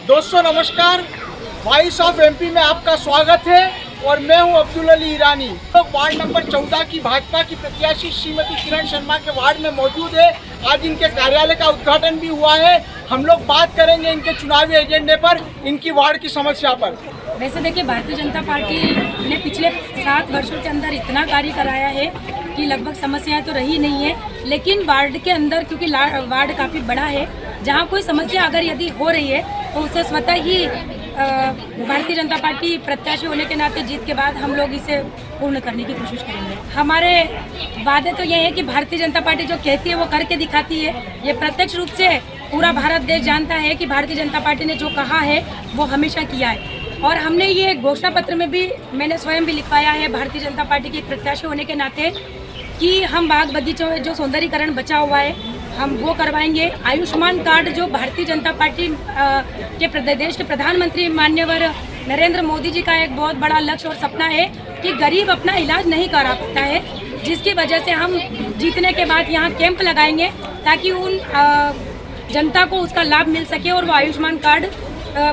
दोस्तों नमस्कार, voice of MP में आपका स्वागत है और मैं हूं अब्दुल अली ईरानी। तो वार्ड नंबर 14 की भाजपा की प्रत्याशी श्रीमती किरण शर्मा के वार्ड में मौजूद है। आज इनके कार्यालय का उद्घाटन भी हुआ है। हम लोग बात करेंगे इनके चुनावी एजेंडे पर, इनकी वार्ड की समस्या पर। वैसे देखिए, भारतीय जनता पार्टी ने पिछले 7 वर्षों के अंदर इतना कार्य कराया है कि लगभग समस्याएं तो रही नहीं है, लेकिन वार्ड के अंदर क्योंकि वार्ड काफ़ी बड़ा है, जहां कोई समस्या अगर यदि हो रही है तो उसे स्वतः ही भारतीय जनता पार्टी प्रत्याशी होने के नाते जीत के बाद हम लोग इसे पूर्ण करने की कोशिश करेंगे। हमारे वादे तो ये है कि भारतीय जनता पार्टी जो कहती है वो करके दिखाती है। ये प्रत्यक्ष रूप से पूरा भारत देश जानता है कि भारतीय जनता पार्टी ने जो कहा है वो हमेशा किया है। और हमने ये घोषणा पत्र में भी मैंने स्वयं भी लिखवाया है भारतीय जनता पार्टी के प्रत्याशी होने के नाते कि हम बाग बगीचों में जो सौंदर्यीकरण बचा हुआ है हम वो करवाएंगे। आयुष्मान कार्ड जो भारतीय जनता पार्टी के प्रदेश के प्रधानमंत्री माननीय नरेंद्र मोदी जी का एक बहुत बड़ा लक्ष्य और सपना है कि गरीब अपना इलाज नहीं करा पाता है, जिसकी वजह से हम जीतने के बाद यहाँ कैंप लगाएंगे ताकि उन जनता को उसका लाभ मिल सके और वो आयुष्मान कार्ड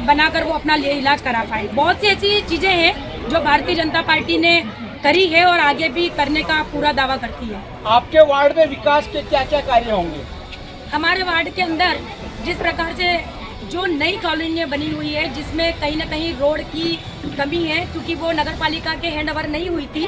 बनाकर वो अपना इलाज करा पाए। बहुत सी ऐसी चीज़ें हैं जो भारतीय जनता पार्टी ने करी है और आगे भी करने का पूरा दावा करती है। आपके वार्ड में विकास के क्या क्या कार्य होंगे? हमारे वार्ड के अंदर जिस प्रकार से जो नई कॉलोनियाँ बनी हुई है, जिसमें कहीं ना कहीं रोड की कमी है क्योंकि वो नगर पालिका के हैंड ओवर नहीं हुई थी,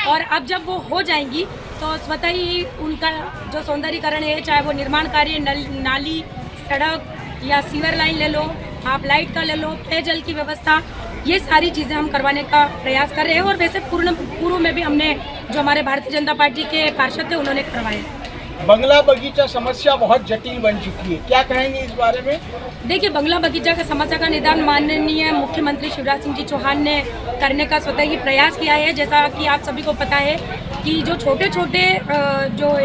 और अब जब वो हो जाएंगी तो स्वतः ही उनका जो सौंदर्यीकरण है, चाहे वो निर्माण कार्य, नाली, सड़क या सीवर लाइन ले लो, आप लाइट का ले लो, पेयजल की व्यवस्था, ये सारी चीज़ें हम करवाने का प्रयास कर रहे हैं। और वैसे पूर्व में भी हमने जो हमारे भारतीय जनता पार्टी के पार्षद थे उन्होंने करवाए। बंगला बगीचा समस्या बहुत जटिल बन चुकी है, क्या कहेंगे इस बारे में? देखिए, बंगला बगीचा का समस्या का निदान माननीय मुख्यमंत्री शिवराज सिंह जी चौहान ने करने का स्वतः ही प्रयास किया है। जैसा कि आप सभी को पता है कि जो छोटे छोटे जो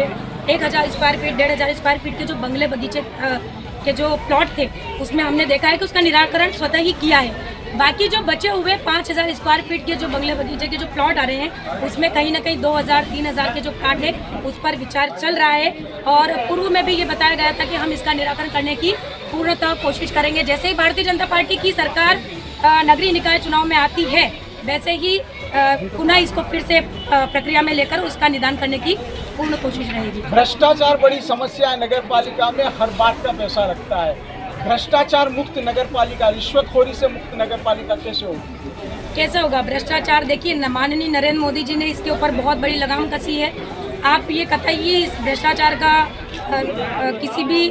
1000 स्क्वायर फीट, 1500 स्क्वायर फीट के जो बंगले बगीचे के जो प्लॉट थे, उसमें हमने देखा है कि उसका निराकरण स्वतः ही किया है। बाकी जो बचे हुए 5000 स्क्वायर फीट के जो बंगले बगीचे के जो प्लॉट आ रहे हैं, उसमें कहीं ना कहीं 2000-3000 के जो प्लॉट है उस पर विचार चल रहा है। और पूर्व में भी ये बताया गया था कि हम इसका निराकरण करने की पूर्णतः कोशिश करेंगे। जैसे ही भारतीय जनता पार्टी की सरकार नगरीय निकाय चुनाव में आती है, वैसे ही पुनः इसको फिर से प्रक्रिया में लेकर उसका निदान करने की पूर्ण कोशिश रहेगी। भ्रष्टाचार बड़ी समस्या है नगर पालिका में, हर बात का पैसा रखता है। भ्रष्टाचार मुक्त नगर पालिका, रिश्वतखोरी से मुक्त नगर पालिका कैसे होगी? कैसे होगा भ्रष्टाचार? देखिए, माननीय नरेंद्र मोदी जी ने इसके ऊपर बहुत बड़ी लगाम कसी है। आप ये कतई इस भ्रष्टाचार का किसी भी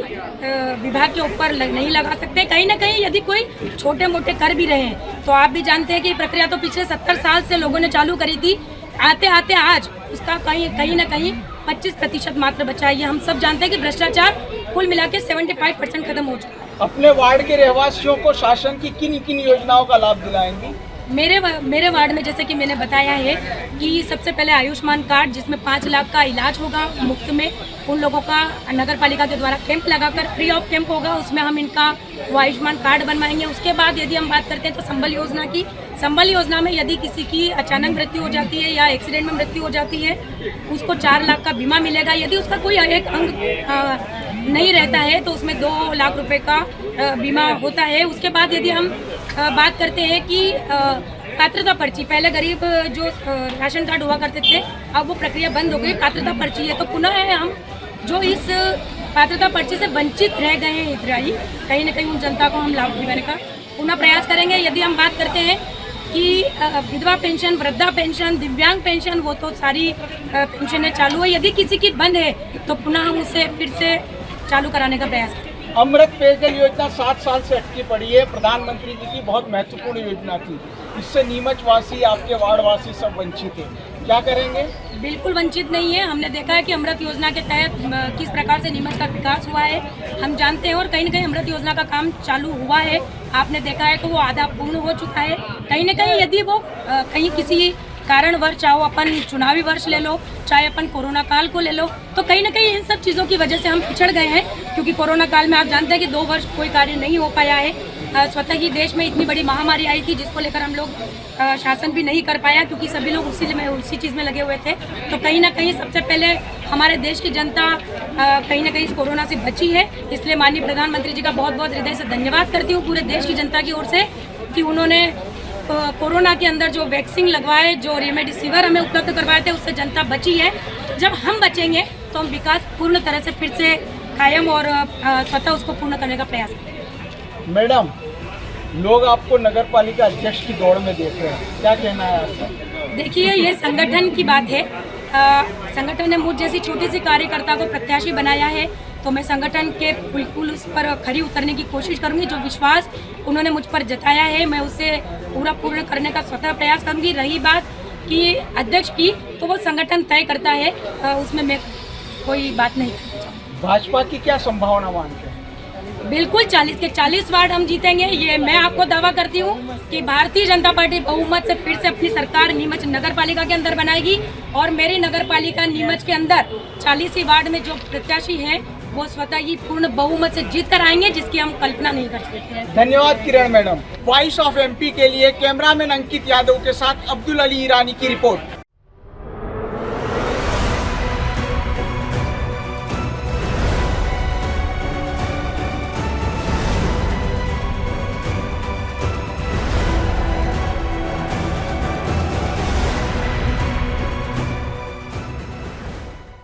विभाग के ऊपर नहीं लगा सकते। कहीं ना कहीं यदि कोई छोटे मोटे कर भी रहे हैं तो आप भी जानते हैं कि प्रक्रिया तो पिछले 70 साल से लोगों ने चालू करी थी। आते आते आज उसका कहीं ना कहीं 25% मात्र बचा है। ये हम सब जानते हैं कि भ्रष्टाचार कुल मिला के 75% खत्म हो चुका है। अपने वार्ड के रहवासियों को शासन की किन किन योजनाओं का लाभ दिलाएंगी? मेरे वार्ड में जैसे कि मैंने बताया है कि सबसे पहले आयुष्मान कार्ड, जिसमें 5 लाख का इलाज होगा मुफ्त में, उन लोगों का नगर पालिका के द्वारा कैंप लगाकर फ्री ऑफ कैंप होगा, उसमें हम इनका वो आयुष्मान कार्ड बनवाएंगे। उसके बाद यदि हम बात करते हैं तो संबल योजना की, संबल योजना में यदि किसी की अचानक मृत्यु हो जाती है या एक्सीडेंट में मृत्यु हो जाती है, उसको 4 लाख का बीमा मिलेगा। यदि उसका कोई एक अंग नहीं रहता है तो उसमें 2 लाख रुपए का बीमा होता है। उसके बाद यदि हम बात करते हैं कि पात्रता पर्ची, पहले गरीब जो राशन कार्ड हुआ करते थे, अब वो प्रक्रिया बंद हो गई, पात्रता पर्ची है, तो पुनः हम जो इस पात्रता पर्ची से वंचित रह गए हैं हितग्राही, कहीं ना कहीं उन जनता को हम लाभ दिलाने का पुनः प्रयास करेंगे। यदि हम बात करते हैं कि विधवा पेंशन, वृद्धा पेंशन, दिव्यांग पेंशन, वो तो सारी पेंशनें चालू है। यदि किसी की बंद है तो पुनः हम उसे फिर से चालू कराने का प्रयास करें। अमृत पेयजल योजना 7 साल से अटकी पड़ी है, प्रधानमंत्री जी की बहुत महत्वपूर्ण योजना थी। इससे नीमच वासी, आपके वार्ड वासी सब वंचित है, क्या करेंगे? बिल्कुल वंचित नहीं है। हमने देखा है कि अमृत योजना के तहत किस प्रकार से नीमच का विकास हुआ है, हम जानते हैं। और कहीं ना कहीं अमृत योजना का काम चालू हुआ है, आपने देखा है कि वो आधा पूर्ण हो चुका है। कहीं ना कहीं यदि वो कहीं किसी कारणवश, चाहे अपन चुनावी वर्ष ले लो, चाहे अपन कोरोना काल को ले लो, तो कहीं ना कहीं इन सब चीज़ों की वजह से हम पिछड़ गए हैं। क्योंकि कोरोना काल में आप जानते हैं कि 2 वर्ष कोई कार्य नहीं हो पाया है। स्वतः ही देश में इतनी बड़ी महामारी आई थी जिसको लेकर हम लोग शासन भी नहीं कर पाया, क्योंकि सभी लोग उसी चीज़ में लगे हुए थे। तो कहीं ना कहीं सबसे पहले हमारे देश की जनता कहीं ना कहीं इस कोरोना से बची है। इसलिए माननीय प्रधानमंत्री जी का बहुत बहुत हृदय से धन्यवाद करती हूँ पूरे देश की जनता की ओर से कि उन्होंने कोरोना के अंदर जो वैक्सीन लगवाए, जो रेमडेसिविर हमें उपलब्ध करवाए थे, उससे जनता बची है। जब हम बचेंगे तो हम विकास पूर्ण तरह से फिर से कायम और स्वतः उसको पूर्ण करने का प्रयास करेंगे। मैडम, लोग आपको नगर पालिका अध्यक्ष की दौड़ में देख रहे हैं, क्या कहना है आपका? देखिए, ये संगठन की बात है। संगठन ने मुझ जैसी छोटी सी कार्यकर्ता को प्रत्याशी बनाया है, तो मैं संगठन के बिल्कुल उस पर खरी उतरने की कोशिश करूंगी। जो विश्वास उन्होंने मुझ पर जताया है, मैं उसे पूर्ण करने का स्वतः प्रयास करूंगी। रही बात कि अध्यक्ष की, तो वो संगठन तय करता है, उसमें मैं कोई बात नहीं करना चाहूँगी। भाजपा की क्या संभावना मानते हैं? बिल्कुल 40 के 40 वार्ड हम जीतेंगे, ये मैं आपको दावा करती हूँ कि भारतीय जनता पार्टी बहुमत से फिर से अपनी सरकार नीमच नगर पालिका के अंदर बनाएगी। और मेरी नगर पालिका नीमच के अंदर 40 वार्ड में जो प्रत्याशी हैं वो स्वतः ही पूर्ण बहुमत से जीत कर आएंगे, जिसकी हम कल्पना नहीं कर सकते हैं। धन्यवाद किरण मैडम। वॉइस ऑफ एमपी के लिए कैमरामैन अंकित यादव के साथ अब्दुल अली ईरानी की रिपोर्ट।